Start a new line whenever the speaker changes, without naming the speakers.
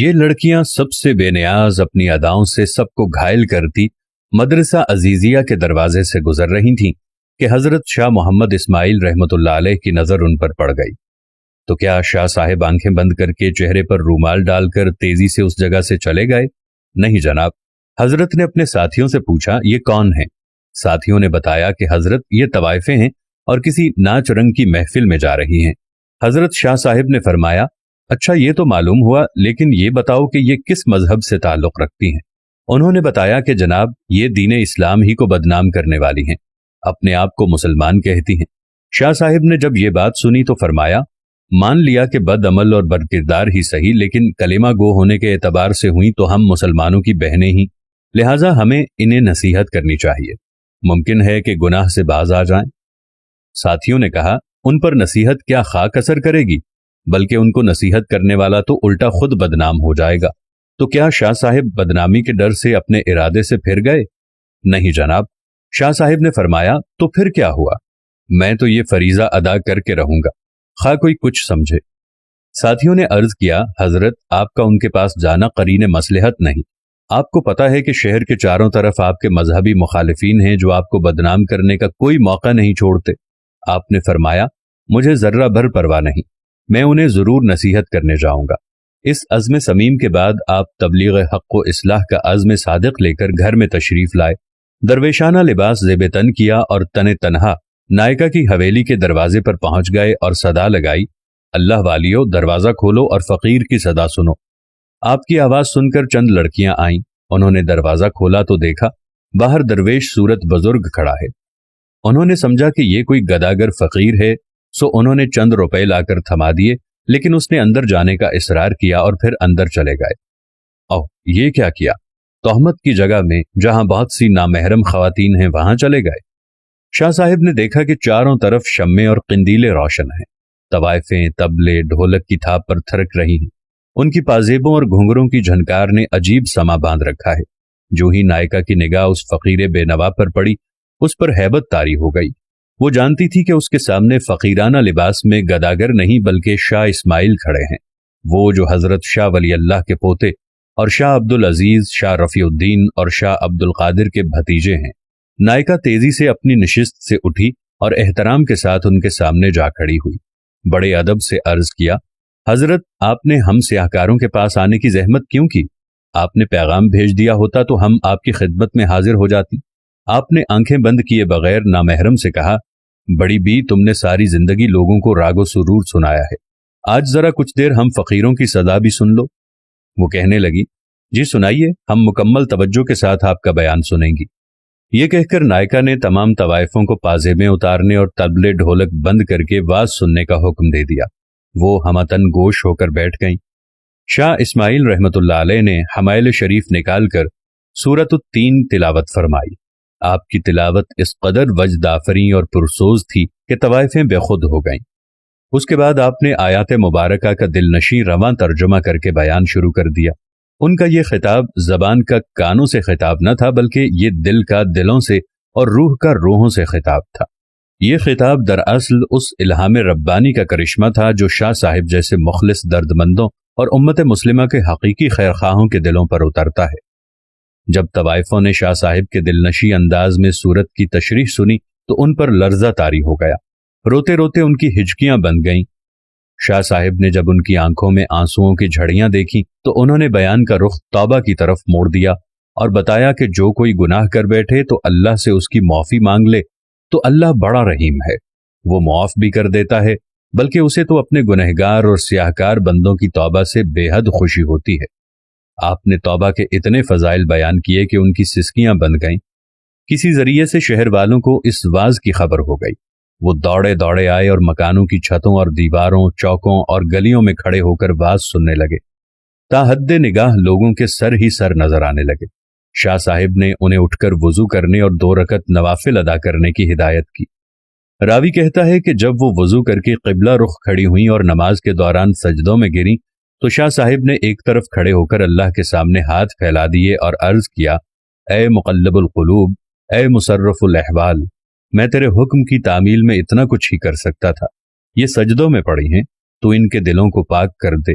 یہ لڑکیاں سب سے بے نیاز اپنی اداؤں سے سب کو گھائل کرتی مدرسہ عزیزیہ کے دروازے سے گزر رہی تھیں کہ حضرت شاہ محمد اسماعیل رحمۃ اللہ علیہ کی نظر ان پر پڑ گئی۔ تو کیا شاہ صاحب آنکھیں بند کر کے چہرے پر رومال ڈال کر تیزی سے اس جگہ سے چلے گئے؟ نہیں جناب۔ حضرت نے اپنے ساتھیوں سے پوچھا، یہ کون ہیں؟ ساتھیوں نے بتایا کہ حضرت یہ طوائفیں ہیں اور کسی ناچ رنگ کی محفل میں جا رہی ہیں۔ حضرت شاہ صاحب نے فرمایا، اچھا یہ تو معلوم ہوا، لیکن یہ بتاؤ کہ یہ کس مذہب سے تعلق رکھتی ہیں؟ انہوں نے بتایا کہ جناب یہ دین اسلام ہی کو بدنام کرنے والی ہیں، اپنے آپ کو مسلمان کہتی ہیں۔ شاہ صاحب نے جب یہ بات سنی تو فرمایا، مان لیا کہ بد عمل اور بد کردار ہی صحیح، لیکن کلمہ گو ہونے کے اعتبار سے ہوئی تو ہم مسلمانوں کی بہنیں ہی، لہٰذا ہمیں انہیں نصیحت کرنی چاہیے، ممکن ہے کہ گناہ سے باز آ جائیں۔ ساتھیوں نے کہا، ان پر نصیحت کیا خاک اثر کرے گی، بلکہ ان کو نصیحت کرنے والا تو الٹا خود بدنام ہو جائے گا۔ تو کیا شاہ صاحب بدنامی کے ڈر سے اپنے ارادے سے پھر گئے؟ نہیں جناب۔ شاہ صاحب نے فرمایا، تو پھر کیا ہوا؟ میں تو یہ فریضہ ادا کر کے رہوں گا، خواہ کوئی کچھ سمجھے۔ ساتھیوں نے عرض کیا، حضرت آپ کا ان کے پاس جانا قرین مصلحت نہیں، آپ کو پتہ ہے کہ شہر کے چاروں طرف آپ کے مذہبی مخالفین ہیں جو آپ کو بدنام کرنے کا کوئی موقع نہیں چھوڑتے۔ آپ نے فرمایا، مجھے ذرہ بھر پرواہ نہیں، میں انہیں ضرور نصیحت کرنے جاؤں گا۔ اس عزم سمیم کے بعد آپ تبلیغ حق و اصلاح کا عزم صادق لے کر گھر میں تشریف لائے، درویشانہ لباس زیب تن کیا اور تن تنہا نائکا کی حویلی کے دروازے پر پہنچ گئے اور صدا لگائی، اللہ والیو دروازہ کھولو اور فقیر کی صدا سنو۔ آپ کی آواز سن کر چند لڑکیاں آئیں، انہوں نے دروازہ کھولا تو دیکھا باہر درویش صورت بزرگ کھڑا ہے۔ انہوں نے سمجھا کہ یہ کوئی گداگر فقیر ہے، سو انہوں نے چند روپے لا کر تھما دیے، لیکن اس نے اندر جانے کا اصرار کیا اور پھر اندر چلے گئے۔ یہ کیا کیا؟ تہمت کی جگہ میں جہاں بہت سی نامحرم خواتین ہیں وہاں چلے گئے۔ شاہ صاحب نے دیکھا کہ چاروں طرف شمع اور قندیلے روشن ہیں، طوائفیں تبلے ڈھولک کی تھاپ پر تھرک رہی ہیں، ان کی پازیبوں اور گھنگروں کی جھنکار نے عجیب سما باندھ رکھا ہے۔ جو ہی نائکا کی نگاہ اس فقیر بے نوا پر پڑی، اس پر ہیبت طاری ہو گئی۔ وہ جانتی تھی کہ اس کے سامنے فقیرانہ لباس میں گداگر نہیں بلکہ شاہ اسماعیل کھڑے ہیں، وہ جو حضرت شاہ ولی اللہ کے پوتے اور شاہ عبدالعزیز، شاہ رفیع الدین اور شاہ عبد القادر کے بھتیجے ہیں۔ نائکا تیزی سے اپنی نشست سے اٹھی اور احترام کے ساتھ ان کے سامنے جا کھڑی ہوئی، بڑے ادب سے عرض کیا، حضرت آپ نے ہم سیاہکاروں کے پاس آنے کی زحمت کیوں کی؟ آپ نے پیغام بھیج دیا ہوتا تو ہم آپ کی خدمت میں حاضر ہو جاتی۔ آپ نے آنکھیں بند کیے بغیر نامحرم سے کہا، بڑی بی تم نے ساری زندگی لوگوں کو راگ و سرور سنایا ہے، آج ذرا کچھ دیر ہم فقیروں کی صدا بھی سن لو۔ وہ کہنے لگی، جی سنائیے، ہم مکمل توجہ کے ساتھ آپ کا بیان سنیں گی۔ یہ کہہ کر نائکا نے تمام طوائفوں کو پازیبیں اتارنے اور تبلے ڈھولک بند کر کے واز سننے کا حکم دے دیا۔ وہ ہمتن گوش ہو کر بیٹھ گئیں۔ شاہ اسماعیل رحمۃ اللہ علیہ نے حمائل شریف نکال کر سورۃ التین تلاوت فرمائی۔ آپ کی تلاوت اس قدر وجد آفریں اور پرسوز تھی کہ طوائفیں بے خود ہو گئیں۔ اس کے بعد آپ نے آیات مبارکہ کا دل نشیں رواں ترجمہ کر کے بیان شروع کر دیا۔ ان کا یہ خطاب زبان کا کانوں سے خطاب نہ تھا بلکہ یہ دل کا دلوں سے اور روح کا روحوں سے خطاب تھا۔ یہ خطاب دراصل اس الہام ربانی کا کرشمہ تھا جو شاہ صاحب جیسے مخلص درد مندوں اور امت مسلمہ کے حقیقی خیرخواہوں کے دلوں پر اترتا ہے۔ جب طوائفوں نے شاہ صاحب کے دل نشیں انداز میں سورت کی تشریح سنی تو ان پر لرزہ طاری ہو گیا، روتے روتے ان کی ہچکیاں بند گئیں۔ شاہ صاحب نے جب ان کی آنکھوں میں آنسوؤں کی جھڑیاں دیکھیں تو انہوں نے بیان کا رخ توبہ کی طرف موڑ دیا اور بتایا کہ جو کوئی گناہ کر بیٹھے تو اللہ سے اس کی معافی مانگ لے تو اللہ بڑا رحیم ہے، وہ معاف بھی کر دیتا ہے، بلکہ اسے تو اپنے گنہگار اور سیاہکار بندوں کی توبہ سے بے حد خوشی ہوتی ہے۔ آپ نے توبہ کے اتنے فضائل بیان کیے کہ ان کی سسکیاں بند گئیں۔ کسی ذریعے سے شہر والوں کو اس واز کی خبر ہو گئی۔ وہ دوڑے دوڑے آئے اور مکانوں کی چھتوں اور دیواروں، چوکوں اور گلیوں میں کھڑے ہو کر واز سننے لگے۔ تا حد نگاہ لوگوں کے سر ہی سر نظر آنے لگے۔ شاہ صاحب نے انہیں اٹھ کر وضو کرنے اور 2 رکعت نوافل ادا کرنے کی ہدایت کی۔ راوی کہتا ہے کہ جب وہ وضو کر کے قبلہ رخ کھڑی ہوئیں اور نماز کے دوران سجدوں میں گریں تو شاہ صاحب نے ایک طرف کھڑے ہو کر اللہ کے سامنے ہاتھ پھیلا دیے اور عرض کیا، اے مقلب القلوب، اے مصرف الاحوال، میں تیرے حکم کی تعمیل میں اتنا کچھ ہی کر سکتا تھا، یہ سجدوں میں پڑی ہیں تو ان کے دلوں کو پاک کر دے۔